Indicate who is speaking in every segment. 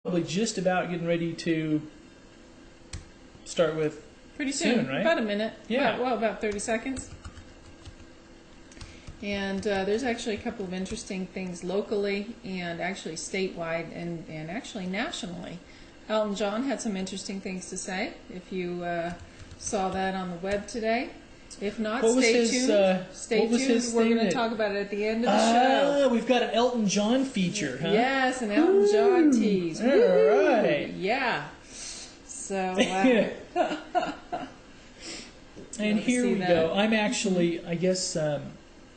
Speaker 1: Probably just about getting ready to start with
Speaker 2: pretty soon,
Speaker 1: right?
Speaker 2: About a minute.
Speaker 1: Yeah.
Speaker 2: About 30 seconds. And there's actually a couple of interesting things locally and actually statewide and actually nationally. Elton John had some interesting things to say, if you saw that on the web today. If not, stay tuned. Stay tuned. We're going to talk about it at the end of the show.
Speaker 1: We've got an Elton John feature, huh?
Speaker 2: Yes, an Elton John tease.
Speaker 1: All right.
Speaker 2: Yeah. So,
Speaker 1: and here we go. I'm actually, I guess,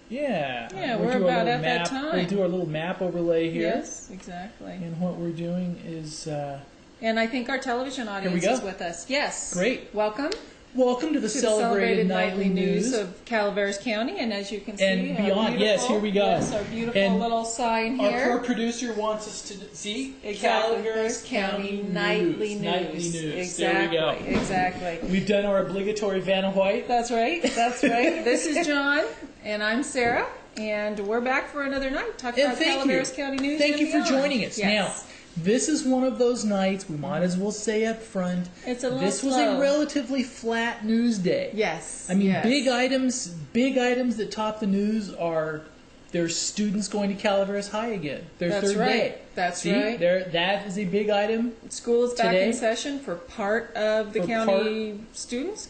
Speaker 2: yeah, we're about at that time.
Speaker 1: We'll do our little map overlay here.
Speaker 2: Yes, exactly.
Speaker 1: And what we're doing is...
Speaker 2: and I think our television audience is with us. Yes.
Speaker 1: Great.
Speaker 2: Welcome.
Speaker 1: Welcome to the celebrated nightly news
Speaker 2: of Calaveras County, and as you can see,
Speaker 1: and beyond. Yes, here we go.
Speaker 2: Yes, our beautiful little sign here.
Speaker 1: Our producer wants us to see
Speaker 2: Calaveras County Nightly News. Exactly.
Speaker 1: There we go.
Speaker 2: Exactly.
Speaker 1: We've done our obligatory Vanna White.
Speaker 2: That's right. That's right. This is John, and I'm Sarah, and we're back for another night talking about Calaveras County news.
Speaker 1: Thank you for joining us.
Speaker 2: Yes.
Speaker 1: Now, this is one of those nights, we might as well say up front,
Speaker 2: it's a little
Speaker 1: this was a relatively flat news day.
Speaker 2: Yes.
Speaker 1: I mean, big items that top the news are there's students going to Calaveras High again. Their third day.
Speaker 2: That's right.
Speaker 1: That is a big item.
Speaker 2: School is back in session for part of the county students.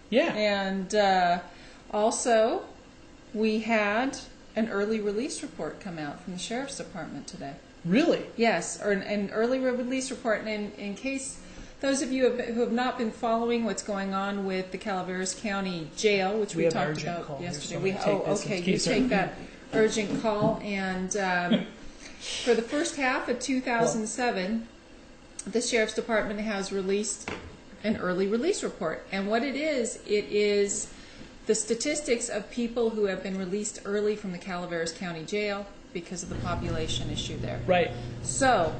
Speaker 1: Yeah.
Speaker 2: And also, we had an early release report come out from the Sheriff's Department today.
Speaker 1: Really?
Speaker 2: Yes, or an early release report. And in case those of you who have not been following what's going on with the Calaveras County Jail, which we talked about yesterday. You take that urgent call. And for the first half of 2007, the Sheriff's Department has released an early release report. And what it is the statistics of people who have been released early from the Calaveras County Jail because of the population issue there.
Speaker 1: Right.
Speaker 2: So,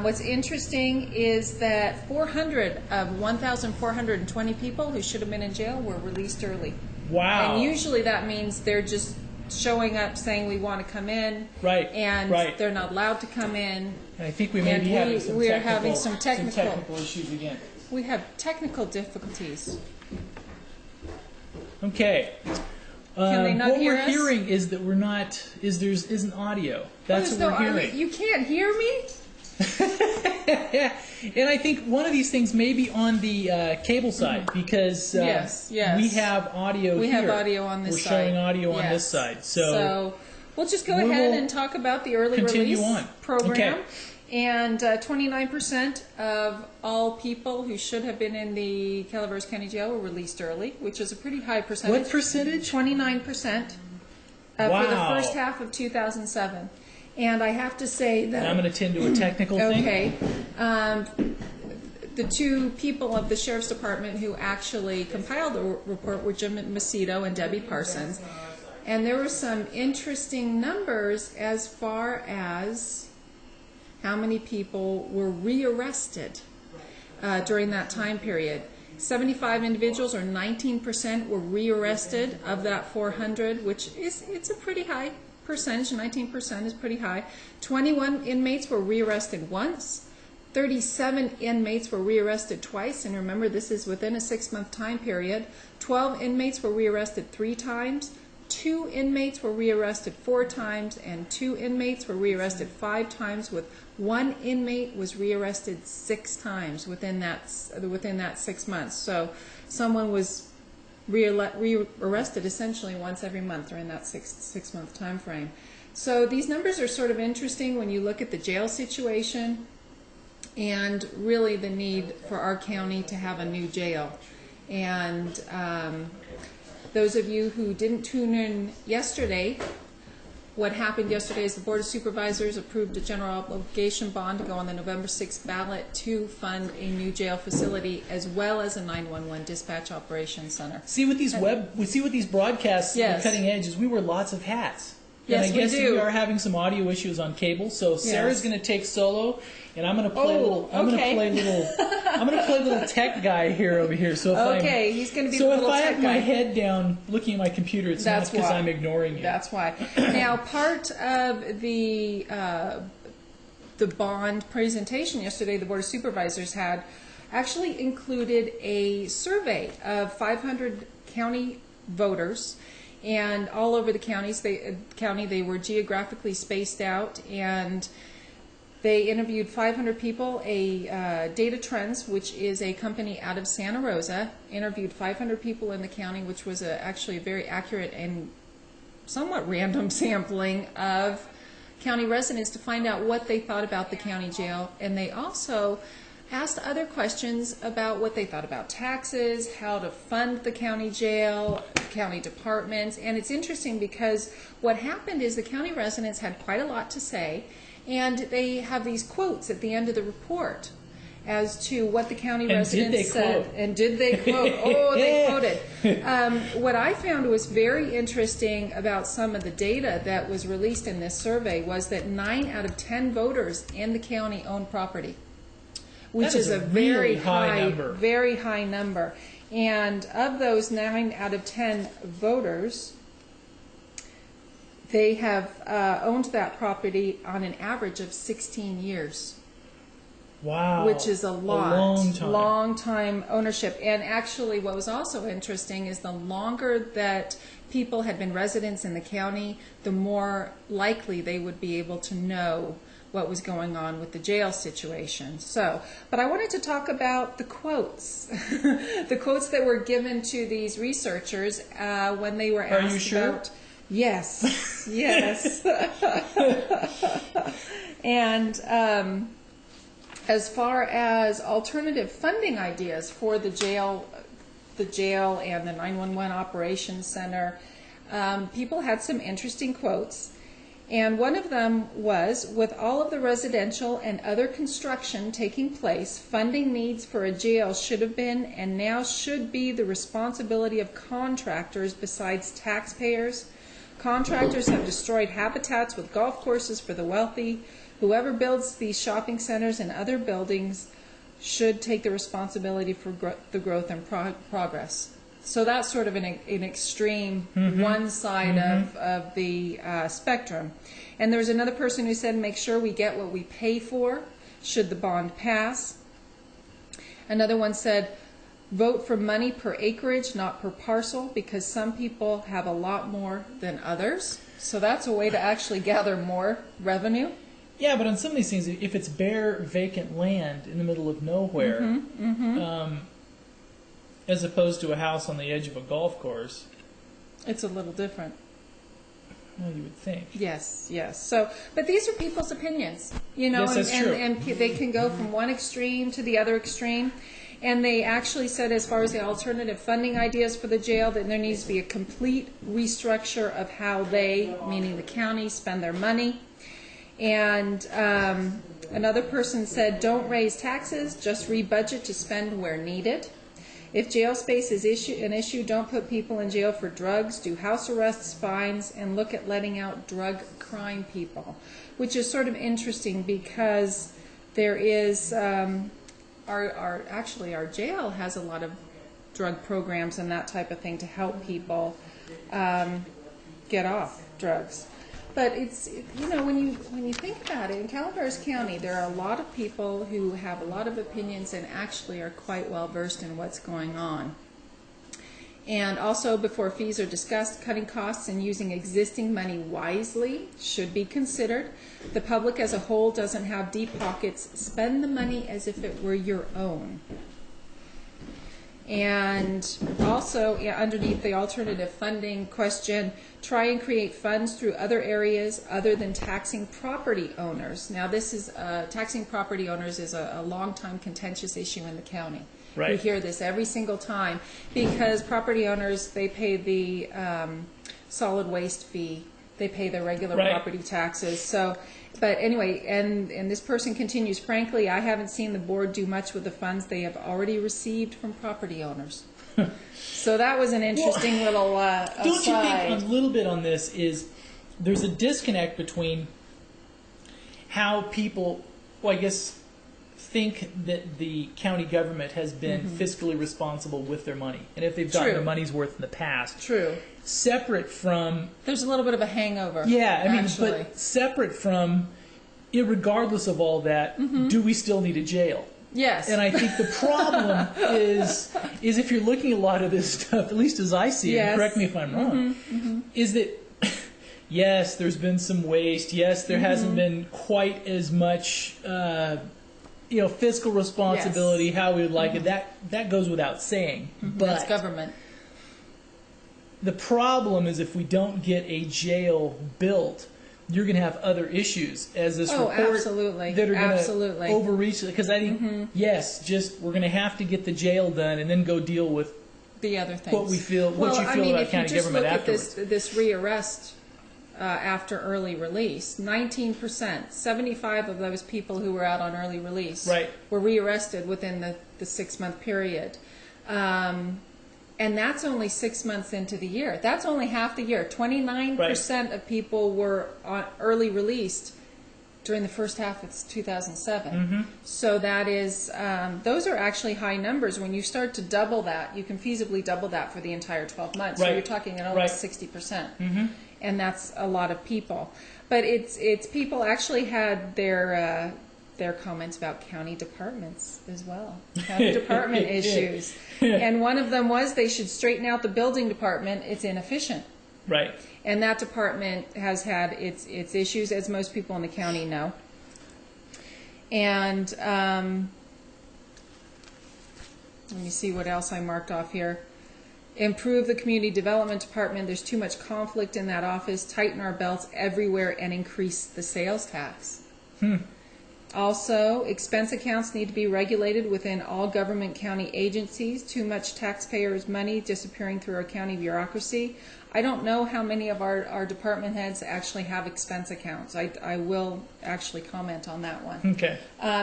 Speaker 2: what's interesting is that 400 of 1,420 people who should have been in jail were released early.
Speaker 1: Wow.
Speaker 2: And usually that means they're just showing up saying we want to come in.
Speaker 1: Right.
Speaker 2: And they're not allowed to come in.
Speaker 1: And I think we may be having some technical issues again.
Speaker 2: We have technical difficulties.
Speaker 1: Okay.
Speaker 2: Can they not hear us?
Speaker 1: What we're hearing is that there isn't audio. That's what we're hearing.
Speaker 2: You can't hear me?
Speaker 1: And I think one of these things may be on the cable side because
Speaker 2: yes.
Speaker 1: we have audio here.
Speaker 2: We have audio on this side.
Speaker 1: We're showing audio on this side.
Speaker 2: So we'll just go ahead and talk about the early release program.
Speaker 1: Okay.
Speaker 2: And 29% of all people who should have been in the Calaveras County Jail were released early, which is a pretty high percentage.
Speaker 1: What percentage?
Speaker 2: 29% for the first half of 2007. And I have to say that...
Speaker 1: And I'm going to tend to a technical thing.
Speaker 2: Okay. The two people of the Sheriff's Department who actually compiled the report were Jim Macedo and Debbie Parsons. And there were some interesting numbers as far as how many people were rearrested during that time period. 75 individuals, or 19%, were rearrested of that 400, which it's a pretty high percentage. 19% is pretty high. 21 inmates were rearrested once. 37 inmates were rearrested twice, and remember this is within a 6-month time period. 12 inmates were rearrested 3 times. 2 inmates were rearrested 4 times, and 2 inmates were rearrested 5 times, with 1 inmate was rearrested 6 times within that 6 months. So someone was rearrested essentially once every month during that six month time frame. So these numbers are sort of interesting when you look at the jail situation and really the need for our county to have a new jail. And those of you who didn't tune in yesterday, what happened yesterday is the Board of Supervisors approved a general obligation bond to go on the November 6th ballot to fund a new jail facility as well as a 911 dispatch operations center.
Speaker 1: See with these broadcasts, the cutting edge is we wear lots of hats.
Speaker 2: Yes,
Speaker 1: and I guess
Speaker 2: we do.
Speaker 1: We are having some audio issues on cable, so Sarah's going to take solo, and I'm going to play I'm going to play little tech guy here over here. So if
Speaker 2: he's going to be the little tech guy.
Speaker 1: So if I have my head down looking at my computer, it's not because I'm ignoring you.
Speaker 2: That's why. Now, part of the the bond presentation yesterday the Board of Supervisors had actually included a survey of 500 county voters, and all over the county they were geographically spaced out, and they interviewed 500 people. Data Trends, which is a company out of Santa Rosa, interviewed 500 people in the county, which was actually a very accurate and somewhat random sampling of county residents to find out what they thought about the county jail. And they also asked other questions about what they thought about taxes, how to fund the county jail, county departments. And it's interesting because what happened is the county residents had quite a lot to say, and they have these quotes at the end of the report as to what the county residents said. And did they quote? Oh, they quoted. What I found was very interesting about some of the data that was released in this survey was that 9 out of 10 voters in the county own property, which is a very high number. And of those 9 out of 10 voters, they have owned that property on an average of 16 years.
Speaker 1: Wow.
Speaker 2: Which is a lot.
Speaker 1: Long
Speaker 2: time ownership. And actually what was also interesting is the longer that people had been residents in the county, the more likely they would be able to know what was going on with the jail situation. So, but I wanted to talk about the quotes. The quotes that were given to these researchers when they were asked
Speaker 1: Are you sure?
Speaker 2: about... Yes, yes. And as far as alternative funding ideas for the jail and the 911 operations center, people had some interesting quotes. And one of them was, with all of the residential and other construction taking place, funding needs for a jail should have been and now should be the responsibility of contractors besides taxpayers. Contractors have destroyed habitats with golf courses for the wealthy. Whoever builds these shopping centers and other buildings should take the responsibility for the growth and progress. So that's sort of an extreme one side of the spectrum. And there was another person who said, make sure we get what we pay for should the bond pass. Another one said, vote for money per acreage, not per parcel, because some people have a lot more than others. So that's a way to actually gather more revenue.
Speaker 1: Yeah, but on some of these things, if it's bare, vacant land in the middle of nowhere, as opposed to a house on the edge of a golf course,
Speaker 2: it's a little different.
Speaker 1: Well, you would think.
Speaker 2: Yes, yes. So, but these are people's opinions, you know,
Speaker 1: yes, that's true.
Speaker 2: And they can go from one extreme to the other extreme. And they actually said, as far as the alternative funding ideas for the jail, that there needs to be a complete restructure of how they, meaning the county, spend their money. And another person said, don't raise taxes, just rebudget to spend where needed. If jail space is an issue, don't put people in jail for drugs, do house arrests, fines, and look at letting out drug crime people, which is sort of interesting because there is... Our jail has a lot of drug programs and that type of thing to help people get off drugs. But it's, you know, when you think about it, in Calaveras County, there are a lot of people who have a lot of opinions and actually are quite well versed in what's going on. And also, before fees are discussed, cutting costs and using existing money wisely should be considered. The public as a whole doesn't have deep pockets. Spend the money as if it were your own. And also, underneath the alternative funding question, try and create funds through other areas other than taxing property owners. Now, this is taxing property owners is a long-time contentious issue in the county.
Speaker 1: Right.
Speaker 2: We hear this every single time because property owners, they pay the solid waste fee. They pay the regular property taxes. So, but anyway, and this person continues, frankly, I haven't seen the board do much with the funds they have already received from property owners. So that was an interesting little aside.
Speaker 1: Don't you think a little bit on this is there's a disconnect between how people, well, I guess, think that the county government has been fiscally responsible with their money, and if they've gotten their money's worth in the past.
Speaker 2: True.
Speaker 1: Separate from...
Speaker 2: There's a little bit of a hangover.
Speaker 1: Yeah, I mean, but separate from irregardless of all that, do we still need a jail?
Speaker 2: Yes.
Speaker 1: And I think the problem is if you're looking at a lot of this stuff, at least as I see it, and correct me if I'm wrong, is that yes, there's been some waste. Yes, there hasn't been quite as much, fiscal responsibility how we would like it. That goes without saying. But
Speaker 2: that's government.
Speaker 1: the problem is if we don't get a jail built, you're going to have other issues as this report
Speaker 2: absolutely.
Speaker 1: that are going
Speaker 2: Absolutely.
Speaker 1: to overreach. Because I think, yes, just we're going to have to get the jail done and then go deal with
Speaker 2: the other things.
Speaker 1: what you feel about county government afterwards.
Speaker 2: This rearrest after early release, 19%, 75 of those people who were out on early release were rearrested within the 6-month period. And that's only 6 months into the year. That's only half the year. 29% of people were on early released during the first half of 2007. So that is, those are actually high numbers. When you start to double that, you can feasibly double that for the entire 12 months. So you're talking at almost 60%. And that's a lot of people. But it's people actually had their comments about county departments as well, county department issues. And one of them was they should straighten out the building department. It's inefficient.
Speaker 1: Right.
Speaker 2: And that department has had its issues, as most people in the county know. And let me see what else I marked off here. Improve the community development department. There's too much conflict in that office. Tighten our belts everywhere and increase the sales tax. Also, expense accounts need to be regulated within all government county agencies. Too much taxpayers' money disappearing through our county bureaucracy. I don't know how many of our department heads actually have expense accounts. I will actually comment on that one.
Speaker 1: Okay.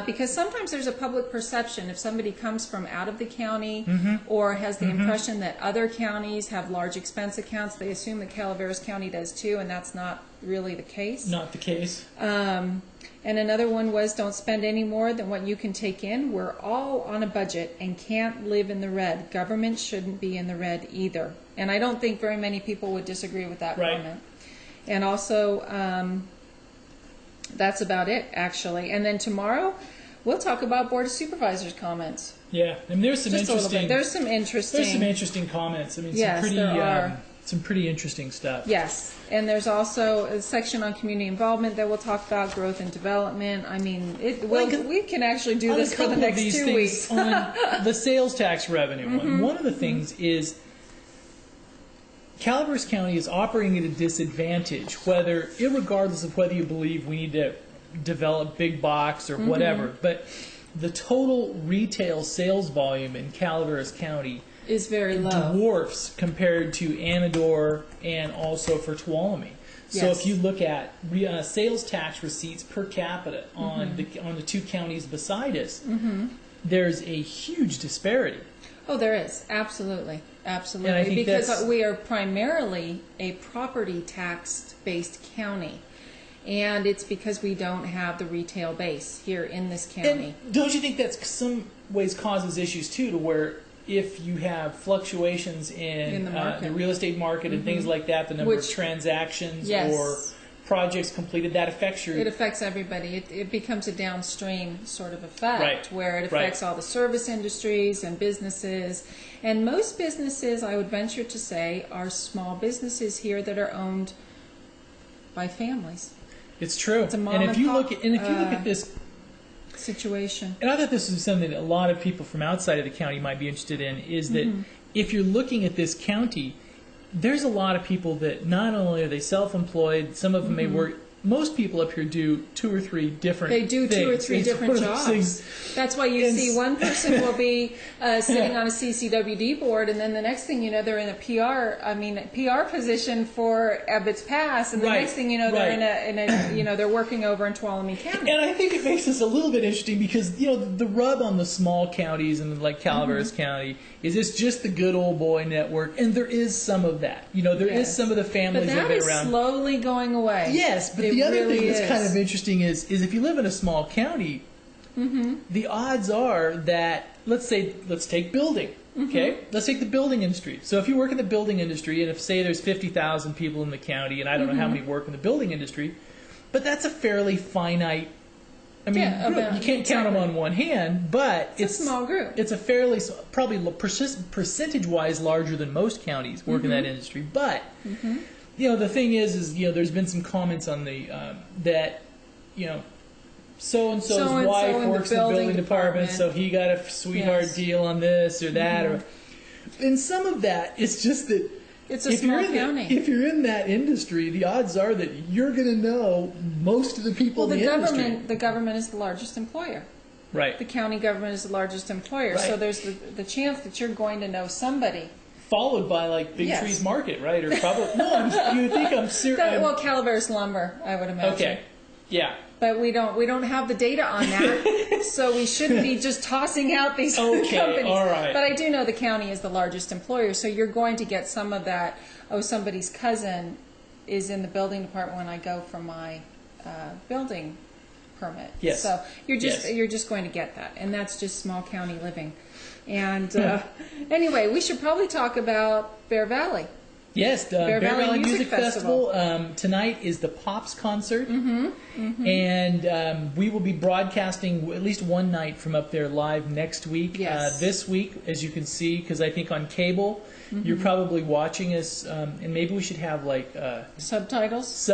Speaker 2: Because sometimes there's a public perception if somebody comes from out of the county or has the impression that other counties have large expense accounts, they assume that Calaveras County does too, and that's not really the case.
Speaker 1: Not the case.
Speaker 2: And another one was don't spend any more than what you can take in. We're all on a budget and can't live in the red. Government shouldn't be in the red either. And I don't think very many people would disagree with that comment. And also, that's about it, actually. And then tomorrow, we'll talk about Board of Supervisors comments.
Speaker 1: Yeah, and there's some
Speaker 2: Just
Speaker 1: interesting.
Speaker 2: There's some interesting
Speaker 1: Comments. I mean,
Speaker 2: yes,
Speaker 1: some pretty interesting stuff.
Speaker 2: Yes, and there's also a section on community involvement that we'll talk about, growth and development. I mean, we can actually do this for the next 2 weeks.
Speaker 1: On the sales tax revenue one of the things is Calaveras County is operating at a disadvantage, irregardless of whether you believe we need to develop big box or whatever, but the total retail sales volume in Calaveras County
Speaker 2: is very low.
Speaker 1: Dwarfs compared to Anador and also for Tuolumne. So if you look at sales tax receipts per capita on the two counties beside us, there's a huge disparity.
Speaker 2: Oh, there is. Absolutely. Absolutely.
Speaker 1: And I think
Speaker 2: because we are primarily a property tax-based county. And it's because we don't have the retail base here in this county.
Speaker 1: And don't you think that some ways causes issues too, to where if you have fluctuations in the real estate market and things like that, the number of transactions or projects completed, that affects your...
Speaker 2: It affects everybody. It becomes a downstream sort of effect where it affects all the service industries and businesses. And most businesses, I would venture to say, are small businesses here that are owned by families.
Speaker 1: It's true.
Speaker 2: It's a mom
Speaker 1: and if you look at this
Speaker 2: situation.
Speaker 1: And I thought this was something that a lot of people from outside of the county might be interested in, is that if you're looking at this county, there's a lot of people that not only are they self-employed, some of them may work. Most people up here do 2 or 3 different things.
Speaker 2: They do 2 or 3 different jobs. That's why you see one person will be sitting on a CCWD board, and then the next thing you know, they're in a PR position for Abbott's Pass, and the next thing you know, they're in a they're working over in Tuolumne County.
Speaker 1: And I think it makes this a little bit interesting because the rub on the small counties and like Calaveras County is it's just the good old boy network, and there is some of that. There is some of the families that have been around.
Speaker 2: But that is slowly going away.
Speaker 1: Yes, but the other thing that's kind of interesting is if you live in a small county, the odds are that, let's take building, okay? Let's take the building industry. So if you work in the building industry, and if, say, there's 50,000 people in the county, and I don't know how many work in the building industry, but that's a fairly finite I mean,
Speaker 2: Yeah,
Speaker 1: really,
Speaker 2: about-
Speaker 1: you can't count them
Speaker 2: exactly.
Speaker 1: on one hand, but
Speaker 2: It's a small group.
Speaker 1: It's a fairly, probably percentage-wise larger than most counties work in that industry. But, you know, the thing is, you know, there's been some comments on the, that, you know, so-and-so's
Speaker 2: So-and-so
Speaker 1: wife
Speaker 2: in the
Speaker 1: works in the
Speaker 2: building
Speaker 1: building department, so
Speaker 2: department.
Speaker 1: he got a sweetheart
Speaker 2: Yes.
Speaker 1: deal on this or that. Or, and some of that, it's just that
Speaker 2: It's a small county.
Speaker 1: if you're in that industry, the odds are that you're going to know most of the people
Speaker 2: Well,
Speaker 1: in
Speaker 2: the
Speaker 1: the industry.
Speaker 2: government is the largest employer.
Speaker 1: Right.
Speaker 2: The county government is the largest employer, so
Speaker 1: Right.
Speaker 2: there's the chance that you're going to know somebody.
Speaker 1: Followed by like Big
Speaker 2: Yes.
Speaker 1: Trees Market, right? Or probably you would think I'm serious.
Speaker 2: Well, Calaveras Lumber, I would imagine.
Speaker 1: Okay. Yeah.
Speaker 2: But we don't have the data on that, so we shouldn't be just tossing out these
Speaker 1: Okay,
Speaker 2: companies.
Speaker 1: all right.
Speaker 2: But I do know the county is the largest employer, so you're going to get some of that. Oh, somebody's cousin is in the building department when I go for my building permit.
Speaker 1: Yes.
Speaker 2: So you're
Speaker 1: Yes.
Speaker 2: just going to get that, and that's just small county living. And anyway, we should probably talk about Bear Valley.
Speaker 1: Yes, the
Speaker 2: Bear Valley Music
Speaker 1: Festival. Tonight is the Pops concert, and we will be broadcasting at least one night from up there live next week.
Speaker 2: Yes.
Speaker 1: This week, as you can see, because I think on cable you're probably watching us, and maybe we should have like subtitles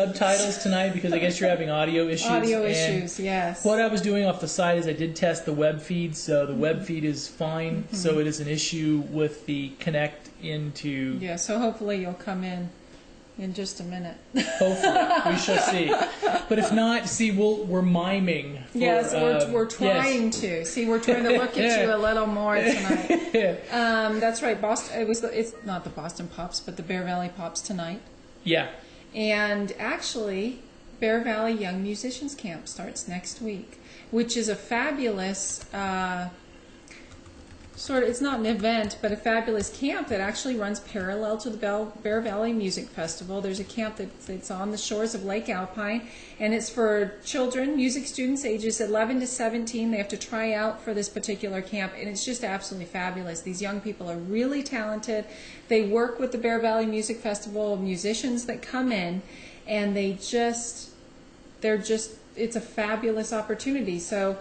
Speaker 1: tonight because I guess you're having audio issues.
Speaker 2: Audio
Speaker 1: And
Speaker 2: issues, yes.
Speaker 1: what I was doing off the side is I did test the web feed, so the web feed is fine. So it is an issue with the connect into.
Speaker 2: Yeah, so hopefully you'll come in just a minute.
Speaker 1: Hopefully, we shall see. But if not, see, we're miming. For,
Speaker 2: Yes, we're
Speaker 1: yes.
Speaker 2: trying to. See, we're trying to look at you a little more tonight. That's right. Boston. It's not the Boston Pops, but the Bear Valley Pops tonight.
Speaker 1: Yeah.
Speaker 2: And actually, Bear Valley Young Musicians Camp starts next week, which is a fabulous it's not an event, but a fabulous camp that actually runs parallel to the Bear Valley Music Festival. There's a camp that's on the shores of Lake Alpine, and it's for children, music students ages 11 to 17. They have to try out for this particular camp, and it's just absolutely fabulous. These young people are really talented. They work with the Bear Valley Music Festival, musicians that come in, and it's a fabulous opportunity. So,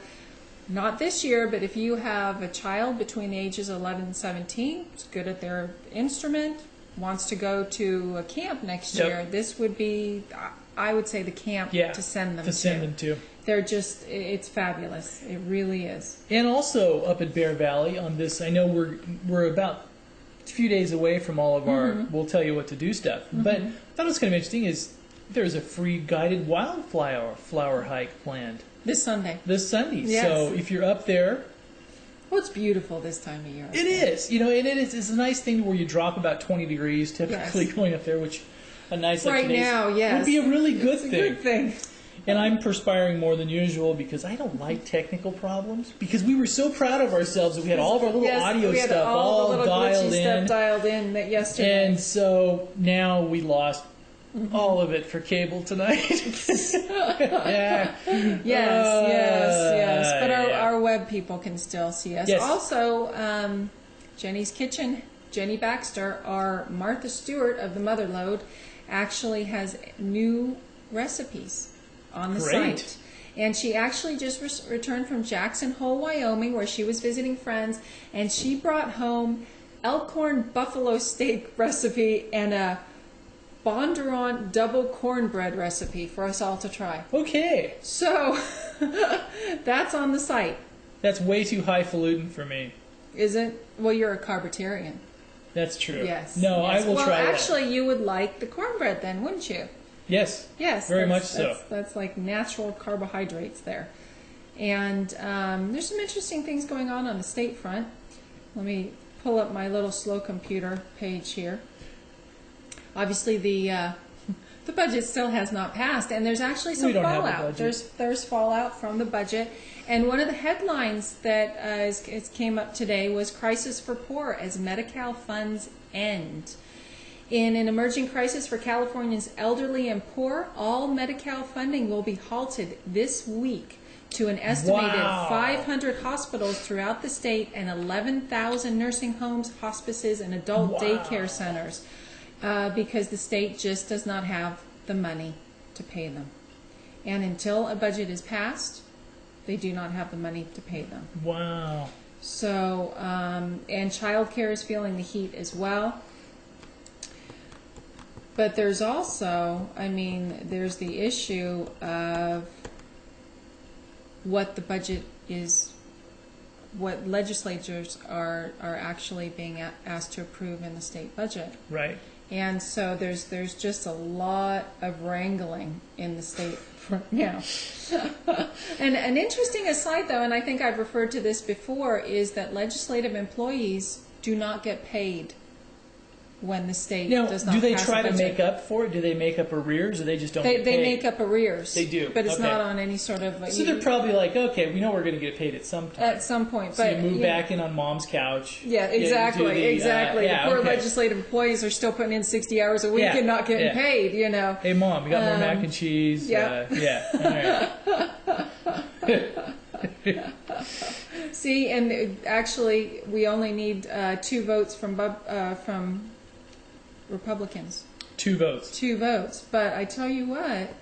Speaker 2: not this year, but if you have a child between the ages of 11 and 17, who's good at their instrument, wants to go to a camp next year, this would be, I would say, the camp to send them to. They're just, it's fabulous. It really is.
Speaker 1: And also up at Bear Valley on this, I know we're about a few days away from all of our we'll tell you what to do stuff. But I thought it was kind of interesting is there's a free guided wildflower hike planned.
Speaker 2: This Sunday.
Speaker 1: Yes. So if you're up there.
Speaker 2: Well, it's beautiful this time of year.
Speaker 1: It is. You know, and it's a nice thing where you drop about 20 degrees typically going up there, which a nice like
Speaker 2: right now,
Speaker 1: would be a really good thing.
Speaker 2: Good thing.
Speaker 1: And I'm perspiring more than usual because I don't like technical problems. Because we were so proud of ourselves that we had all of our little audio stuff all dialed in.
Speaker 2: Stuff dialed in yesterday.
Speaker 1: And so now we lost all of it for cable tonight.
Speaker 2: Yes. But our web people can still see us.
Speaker 1: Yes.
Speaker 2: Also, Jenny's Kitchen, Jenny Baxter, our Martha Stewart of the Mother Lode, actually has new recipes on the site. And she actually just returned from Jackson Hole, Wyoming, where she was visiting friends, and she brought home Elkhorn buffalo steak recipe and a Bondurant double cornbread recipe for us all to try.
Speaker 1: Okay.
Speaker 2: So, that's on the site.
Speaker 1: That's way too highfalutin for me.
Speaker 2: Is it? Well, you're a carbitarian.
Speaker 1: That's true.
Speaker 2: Yes.
Speaker 1: No,
Speaker 2: yes.
Speaker 1: I will try that.
Speaker 2: Well, actually, you would like the cornbread then, wouldn't you?
Speaker 1: Yes.
Speaker 2: Yes.
Speaker 1: Very much so.
Speaker 2: That's like natural carbohydrates there. And there's some interesting things going on the state front. Let me pull up my little slow computer page here. Obviously, the budget still has not passed, and there's actually some fallout. There's fallout from the budget, and one of the headlines that came up today was "Crisis for Poor as Medi-Cal funds end." In an emerging crisis for California's elderly and poor, all Medi-Cal funding will be halted this week to an estimated 500 hospitals throughout the state and 11,000 nursing homes, hospices, and adult daycare centers. Because the state just does not have the money to pay them. And until a budget is passed, They do not have the money to pay them.
Speaker 1: Wow.
Speaker 2: So, and childcare is feeling the heat as well. But there's also, I mean, there's the issue of what the budget is, what legislatures are actually being asked to approve in the state budget.
Speaker 1: Right.
Speaker 2: And so there's just a lot of wrangling in the state right now. And an interesting aside, though, and I think I've referred to this before, is that legislative employees do not get paid when the state
Speaker 1: Now,
Speaker 2: does not
Speaker 1: do they
Speaker 2: pass
Speaker 1: try
Speaker 2: a
Speaker 1: to
Speaker 2: budget.
Speaker 1: make up for it? Do they make up arrears, or they just don't get
Speaker 2: They
Speaker 1: paid?
Speaker 2: make up arrears.
Speaker 1: They do.
Speaker 2: But it's
Speaker 1: Okay.
Speaker 2: not on any sort of...
Speaker 1: So they're probably like, okay, we know we're going to get paid at some time.
Speaker 2: At some point.
Speaker 1: So
Speaker 2: But
Speaker 1: you move back in on mom's couch.
Speaker 2: Yeah, exactly,
Speaker 1: you do the,
Speaker 2: exactly.
Speaker 1: yeah,
Speaker 2: the poor
Speaker 1: okay.
Speaker 2: legislative employees are still putting in 60 hours a week
Speaker 1: Yeah,
Speaker 2: and not getting
Speaker 1: yeah.
Speaker 2: paid, you know.
Speaker 1: Hey, Mom, you got more mac and cheese?
Speaker 2: yeah.
Speaker 1: Yeah. All right.
Speaker 2: See, and actually, we only need 2 votes from Republicans.
Speaker 1: 2 votes.
Speaker 2: 2 votes. But I tell you what,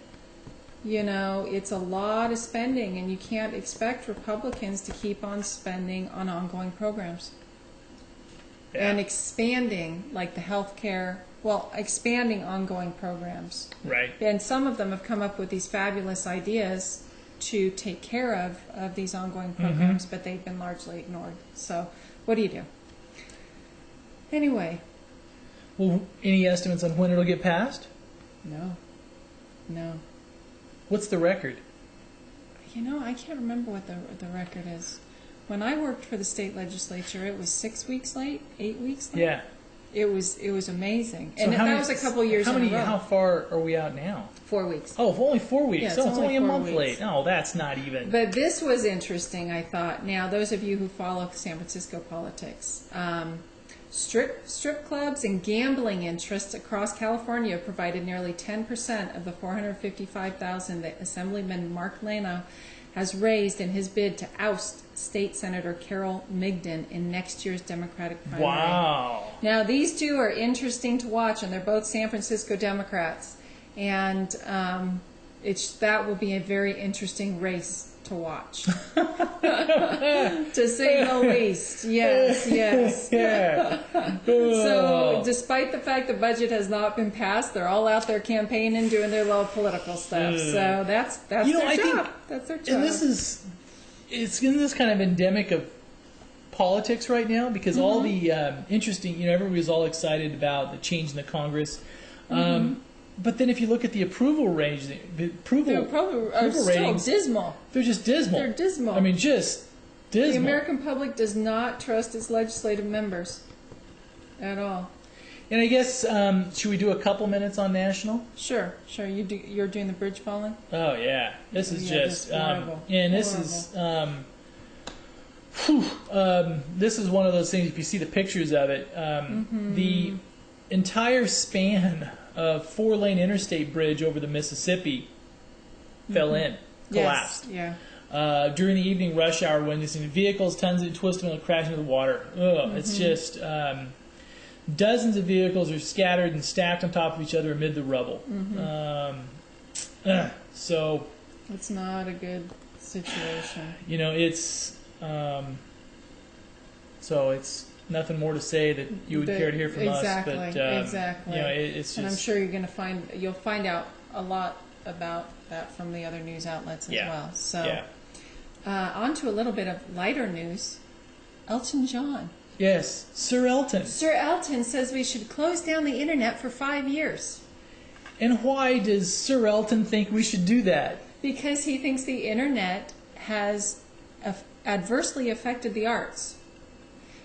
Speaker 2: you know, it's a lot of spending, and you can't expect Republicans to keep on spending on ongoing programs.
Speaker 1: Yeah.
Speaker 2: And expanding, like the healthcare, expanding ongoing programs.
Speaker 1: Right.
Speaker 2: And some of them have come up with these fabulous ideas to take care of these ongoing programs, but they've been largely ignored. So what do you do? Anyway.
Speaker 1: Well, any estimates on when it'll get passed?
Speaker 2: No.
Speaker 1: What's the record?
Speaker 2: You know, I can't remember what the record is. When I worked for the state legislature, it was 6 weeks late, 8 weeks late.
Speaker 1: Yeah.
Speaker 2: It was amazing.
Speaker 1: So
Speaker 2: And
Speaker 1: how
Speaker 2: that
Speaker 1: many-
Speaker 2: was a couple years in a row.
Speaker 1: How far are we out now?
Speaker 2: 4 weeks.
Speaker 1: Oh, only 4 weeks.
Speaker 2: Yeah, it's
Speaker 1: Oh, it's only a
Speaker 2: 4
Speaker 1: month
Speaker 2: weeks.
Speaker 1: late. Oh, that's not even.
Speaker 2: But this was interesting, I thought. Now, those of you who follow San Francisco politics, strip clubs and gambling interests across California provided nearly 10% of the $455,000 that Assemblyman Mark Lano has raised in his bid to oust State Senator Carol Migden in next year's Democratic primary.
Speaker 1: Wow.
Speaker 2: Now, these two are interesting to watch, and they're both San Francisco Democrats. And that will be a very interesting race to watch, to say the least. Yes.
Speaker 1: Yeah.
Speaker 2: So, despite the fact the budget has not been passed, they're all out there campaigning, doing their little political stuff. So that's their job. That's their job.
Speaker 1: And it's in this kind of endemic of politics right now, because all the interesting, everybody's all excited about the change in the Congress. But then if you look at the approval range, the approval ratings,
Speaker 2: still dismal.
Speaker 1: they're just dismal.
Speaker 2: They're dismal.
Speaker 1: I mean, just dismal.
Speaker 2: The American public does not trust its legislative members at all.
Speaker 1: And I guess, should we do a couple minutes on national?
Speaker 2: Sure. You're doing the bridge falling?
Speaker 1: Oh, yeah. This is just,
Speaker 2: horrible.
Speaker 1: and this is one of those things, if you see the pictures of it, the entire span of 4-lane interstate bridge over the Mississippi fell in, collapsed.
Speaker 2: Yes, yeah.
Speaker 1: During the evening rush hour, when there's vehicles, tons of twisting and crashing into the water. It's just dozens of vehicles are scattered and stacked on top of each other amid the rubble. So
Speaker 2: it's not a good situation.
Speaker 1: It's so it's nothing more to say that you would care to hear from us. But
Speaker 2: exactly.
Speaker 1: It's just.
Speaker 2: And I'm sure you'll find out a lot about that from the other news outlets as well. So, on to a little bit of lighter news. Elton John.
Speaker 1: Yes, Sir Elton.
Speaker 2: Sir Elton says we should close down the internet for 5 years.
Speaker 1: And why does Sir Elton think we should do that?
Speaker 2: Because he thinks the internet has adversely affected the arts.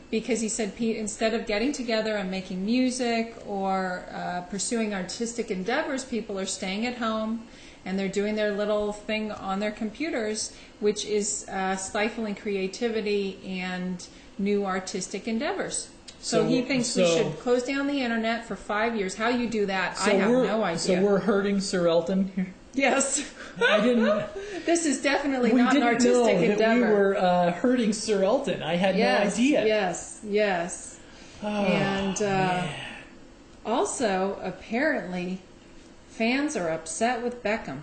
Speaker 2: Because he said, Pete, instead of getting together and making music or pursuing artistic endeavors, people are staying at home and they're doing their little thing on their computers, which is stifling creativity and new artistic endevers. So he thinks we should close down the internet for 5 years. How you do that, I have no idea.
Speaker 1: So we're hurting Sir Elton here?
Speaker 2: Yes.
Speaker 1: I didn't.
Speaker 2: This is definitely not an artistic
Speaker 1: endeavor.
Speaker 2: endeavor.
Speaker 1: That we were hurting Sir Elton. I had no idea.
Speaker 2: Yes.
Speaker 1: Oh,
Speaker 2: and also, apparently, fans are upset with Beckham.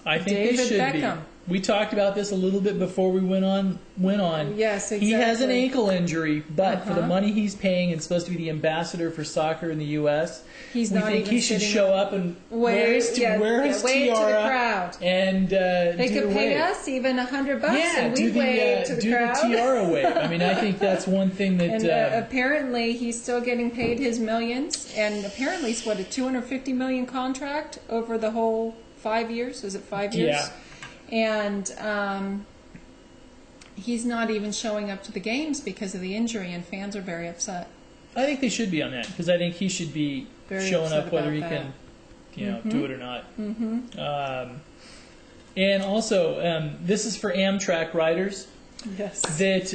Speaker 1: I think
Speaker 2: David
Speaker 1: they should
Speaker 2: Beckham.
Speaker 1: be. We talked about this a little bit before we went on.
Speaker 2: Yes, exactly.
Speaker 1: He has an ankle injury, but for the money he's paying and supposed to be the ambassador for soccer in the U.S., we think he should show up and wear his tiara
Speaker 2: to the crowd.
Speaker 1: And
Speaker 2: they
Speaker 1: do
Speaker 2: could
Speaker 1: the
Speaker 2: pay
Speaker 1: wave.
Speaker 2: us even $100,
Speaker 1: Yeah,
Speaker 2: and we wave to the
Speaker 1: do
Speaker 2: crowd.
Speaker 1: the tiara wave. I mean, I think that's one thing that.
Speaker 2: And apparently, he's still getting paid his millions, and apparently, it's what, a $250 million contract over the whole 5 years? Is it 5 years?
Speaker 1: Yeah.
Speaker 2: And he's not even showing up to the games because of the injury, and fans are very upset.
Speaker 1: I think they should be on that because I think he should be
Speaker 2: Very
Speaker 1: showing
Speaker 2: upset
Speaker 1: up whether he
Speaker 2: about
Speaker 1: can, do it or not. And also, this is for Amtrak riders.
Speaker 2: Yes.
Speaker 1: That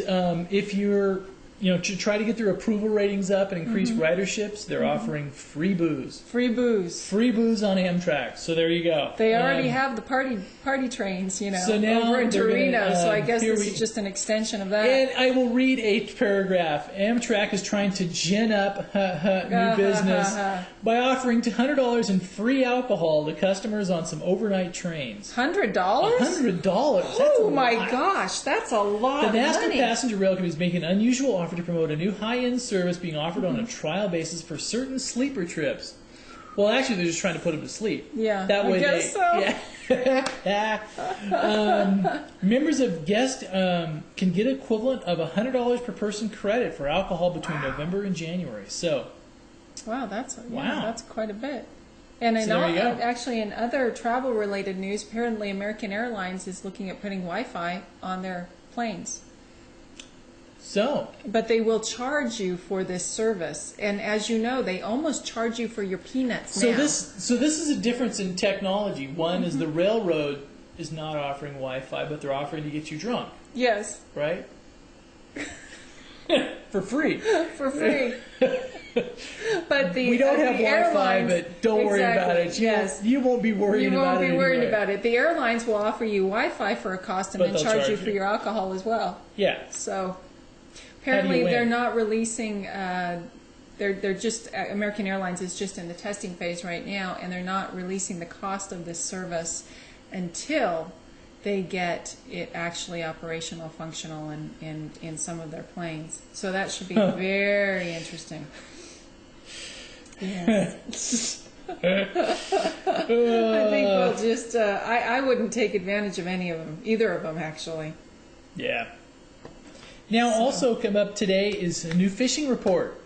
Speaker 1: if you're, to try to get their approval ratings up and increase riderships, they're offering free booze.
Speaker 2: Free booze.
Speaker 1: Free booze on Amtrak. So there you go.
Speaker 2: They already have the party trains,
Speaker 1: so now
Speaker 2: over in Torino. So I guess this
Speaker 1: is
Speaker 2: is just an extension of that.
Speaker 1: And I will read a paragraph. Amtrak is trying to gin up new business by offering $100 in free alcohol to customers on some overnight trains.
Speaker 2: $100?
Speaker 1: $100.
Speaker 2: Oh my gosh, that's a lot
Speaker 1: The
Speaker 2: of
Speaker 1: NASCAR
Speaker 2: money.
Speaker 1: Passenger Rail Company is making an unusual offer to promote a new high-end service being offered on a trial basis for certain sleeper trips. Well, actually, they're just trying to put them to sleep.
Speaker 2: Yeah,
Speaker 1: that way
Speaker 2: I guess so.
Speaker 1: Yeah. Members of guest can get equivalent of $100 per person credit for alcohol between November and January. So,
Speaker 2: wow, that's quite a bit. And
Speaker 1: So there you go.
Speaker 2: actually, in other travel-related news, apparently American Airlines is looking at putting Wi-Fi on their planes. But they will charge you for this service, and as you know, they almost charge you for your peanuts now.
Speaker 1: So this is a difference in technology. One is the railroad is not offering Wi-Fi, but they're offering to get you drunk.
Speaker 2: Yes.
Speaker 1: Right? For free.
Speaker 2: For free. But
Speaker 1: we don't have Wi-Fi, but don't worry about it. You won't be worried about it.
Speaker 2: You won't be worried about it. The airlines will offer you Wi-Fi for a cost and then charge you for your alcohol as well.
Speaker 1: Yeah.
Speaker 2: So apparently they're not releasing. They're just American Airlines is just in the testing phase right now, and they're not releasing the cost of this service until they get it actually operational, functional in some of their planes. So that should be very interesting. Yes. I think we'll just, I wouldn't take advantage of any of them, either of them actually.
Speaker 1: Yeah. Now also come up today is a new fishing report.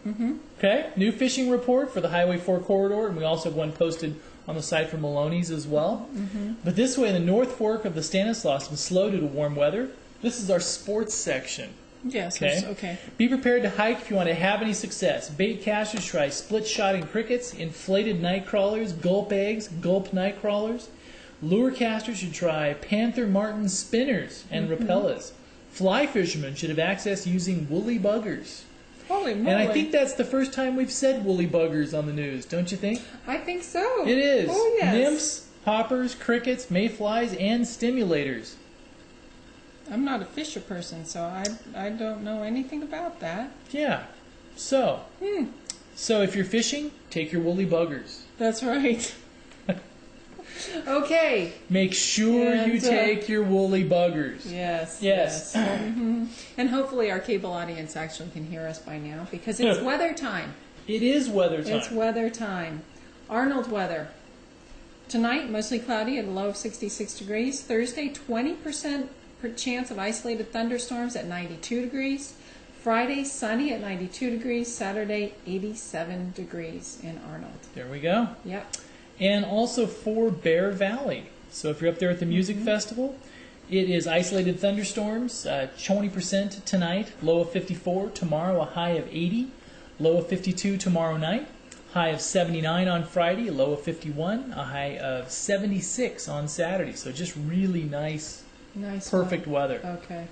Speaker 1: Okay? New fishing report for the Highway 4 corridor, and we also have one posted on the site for Maloney's as well. But this way, the North Fork of the Stanislaus has been slow due to warm weather. This is our sports section.
Speaker 2: Yes, okay.
Speaker 1: Be prepared to hike if you want to have any success. Bait casters try split-shotting crickets, inflated night crawlers, gulp eggs, gulp night crawlers. Lure casters should try panther martin spinners and rappellas. Fly fishermen should have access using woolly buggers.
Speaker 2: Holy moly.
Speaker 1: And I think that's the first time we've said woolly buggers on the news, don't you think?
Speaker 2: I think so.
Speaker 1: It is.
Speaker 2: Oh, yes.
Speaker 1: Nymphs, hoppers, crickets, mayflies, and stimulators.
Speaker 2: I'm not a fisher person, so I don't know anything about that.
Speaker 1: Yeah. So if you're fishing, take your woolly buggers.
Speaker 2: That's right. Okay.
Speaker 1: Make sure you take your woolly buggers.
Speaker 2: Yes. And hopefully our cable audience actually can hear us by now, because it's weather time.
Speaker 1: It is weather time.
Speaker 2: It's weather time. Arnold weather. Tonight, mostly cloudy at a low of 66 degrees. Thursday, 20% chance of isolated thunderstorms at 92 degrees. Friday, sunny at 92 degrees. Saturday, 87 degrees in Arnold.
Speaker 1: There we go.
Speaker 2: Yep.
Speaker 1: And also for Bear Valley. So if you're up there at the music festival, it is isolated thunderstorms, 20% tonight, low of 54. Tomorrow, a high of 80, low of 52 tomorrow night. High of 79 on Friday, a low of 51, a high of 76 on Saturday. So just really nice perfect weather.
Speaker 2: Okay.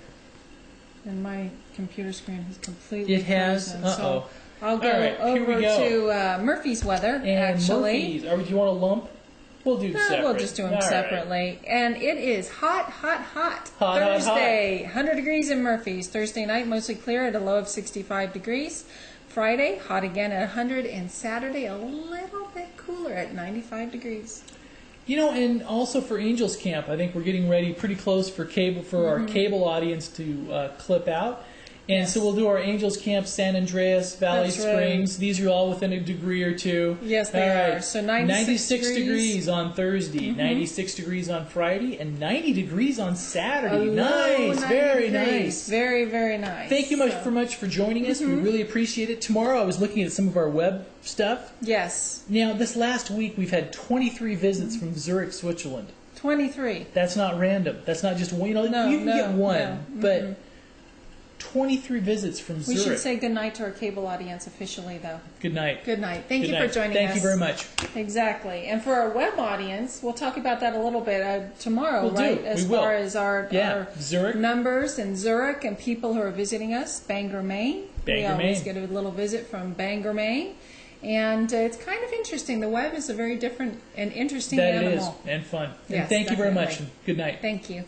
Speaker 2: And my computer screen has completely
Speaker 1: It has?
Speaker 2: frozen,
Speaker 1: Uh-oh.
Speaker 2: so I'll go
Speaker 1: Right,
Speaker 2: over to Murphy's weather,
Speaker 1: And
Speaker 2: actually.
Speaker 1: Murphy's. Do you want a lump? We'll do separate.
Speaker 2: We'll just do them
Speaker 1: All
Speaker 2: separately.
Speaker 1: Right.
Speaker 2: And it is hot Thursday, 100 degrees in Murphy's. Thursday night, mostly clear at a low of 65 degrees. Friday, hot again at 100. And Saturday, a little bit cooler at 95 degrees.
Speaker 1: You know, and also for Angels Camp, I think we're getting ready pretty close for our cable audience to clip out. And so we'll do our Angels Camp, San Andreas, Valley
Speaker 2: That's right.
Speaker 1: Springs. These are all within a degree or two.
Speaker 2: Yes, they are. So 96
Speaker 1: degrees on Thursday, 96 degrees on Friday, and 90 degrees on Saturday. Nice, very nice.
Speaker 2: Very, very nice.
Speaker 1: Thank you much for joining us. We really appreciate it. Tomorrow I was looking at some of our web stuff.
Speaker 2: Yes.
Speaker 1: Now, this last week we've had 23 visits from Zurich, Switzerland.
Speaker 2: 23.
Speaker 1: That's not random. That's not just one. You know, you can get one, but 23 visits from Zurich.
Speaker 2: We should say good night to our cable audience officially, though.
Speaker 1: Good night.
Speaker 2: Good night. Thank you for joining us.
Speaker 1: Thank you very much.
Speaker 2: Exactly. And for our web audience, we'll talk about that a little bit tomorrow, right? As
Speaker 1: We will.
Speaker 2: far as our
Speaker 1: Zurich
Speaker 2: numbers in Zurich and people who are visiting us, Bangor, Maine. We always
Speaker 1: Maine.
Speaker 2: get a little visit from Bangor, Maine. And it's kind of interesting. The web is a very different and interesting animal.
Speaker 1: That it is, and fun.
Speaker 2: Yes,
Speaker 1: And thank you very much.
Speaker 2: definitely.
Speaker 1: Good night.
Speaker 2: Thank you.